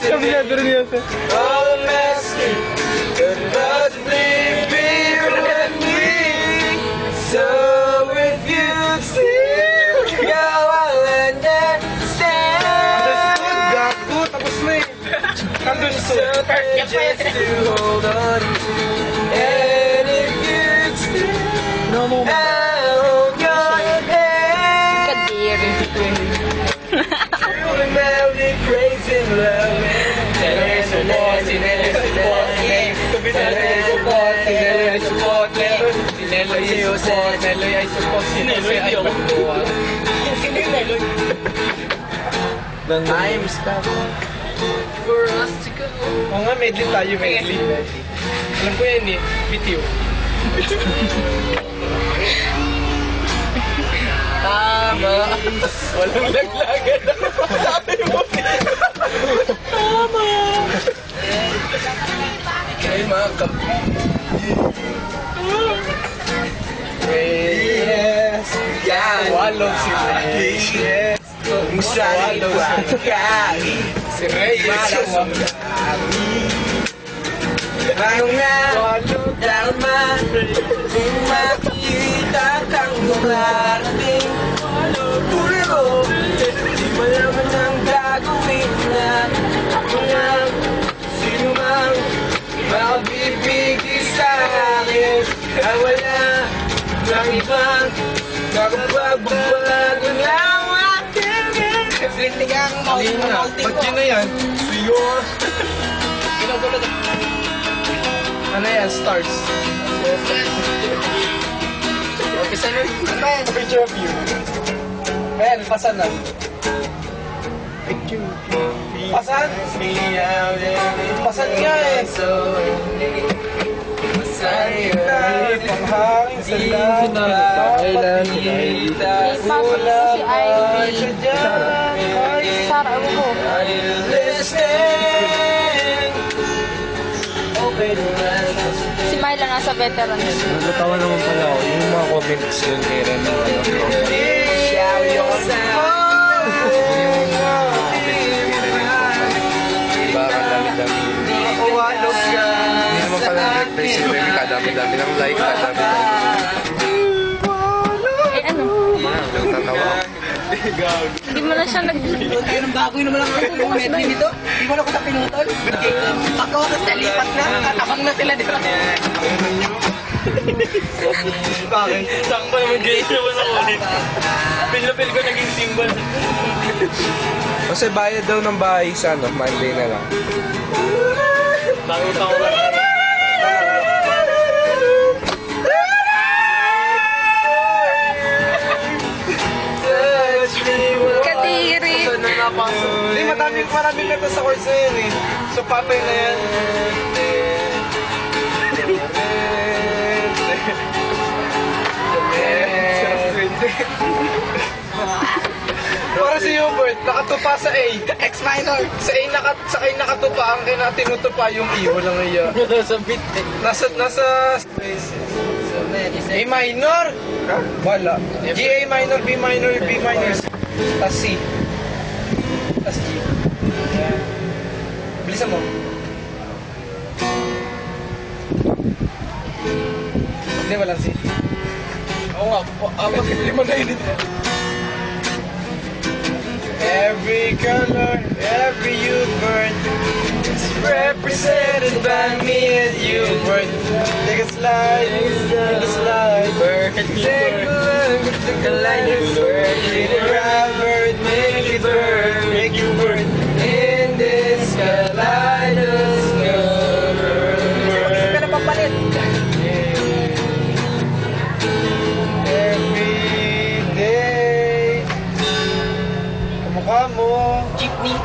Kabinado rin yun. All master could possibly be with me. So if you still go, I'll understand. Understood, gago. Tapos na eh. Understood. Just to hold on to. And if you still, No mo. I'll hold your hand. Kadiri. Truly madly crazy love. I'm stuck for us to go. Oo nga, medley tayo, medley. Alam ko yan eh, bitiw. Tama. Walang laglagan. Sabi mo. Tama. Ay, mga yes. Yan. Walog si Ray. Yes. Kung saan ikaw si Ray. Malawang Ayaw nga dama kung makita kang dumarating. Pero di mo naman ang gagawin na mga sino mang makabibigay sa akin. Ay wala lang ibang makapagbabago ng aking Lintigang multi. Ba't yun na yan? siyo. Ano yan? Stars. Okay, sa'yo. Ano ba yan? Picture of you. Ayan, pasan na. Picture. Pasan? Pasan nga eh. Panghangin sa lahat. Ipasok ko si Ivy. Sara, ako ko. Si Myla nasa veteran. Nagatawa naman pala ako. Yung mga comments yun kay Ren na ano. Diba, kadami-dami. Hindi naman pala nag-reply si Baby. Kadami-dami ng like, kadami-dami. Eh ano? Nagtatawa ako. Hindi mo na siya nag... Kaya nang bago naman ang medley nito. Di mo na ko sa pinutol. Ako kasi nalipat na. Abang na sila dito. Bakit? Saan ko naman grade naman ako ulit. Pil ko naging symbol. Kasi bayad daw ng bahay sa ano, Monday na lang. Nakita ko lang. Kadiri. Hindi, marami metal sa chords na yun eh. So, patay na yan. Para si Hubert, nakatupa sa A. X minor. Sa A nakatupa, ang tinutinutupa yung E. Walang iya. Sa beat. Nasa A minor? Wala. G, A minor, B minor, B minor. Tas C. Tas G. Ayan. Bilisan mo. Hindi, walang C. Oo nga, lima na yun. Every color, every you burn is represented by me and you burn. Take a slide, take a slide, burn. Take a look, take a light, burn. Take a rubber, make it burn, make you burn. In this kaleidoscope, burn. Pero papalit. Every day, kamukha mo. Jeepney.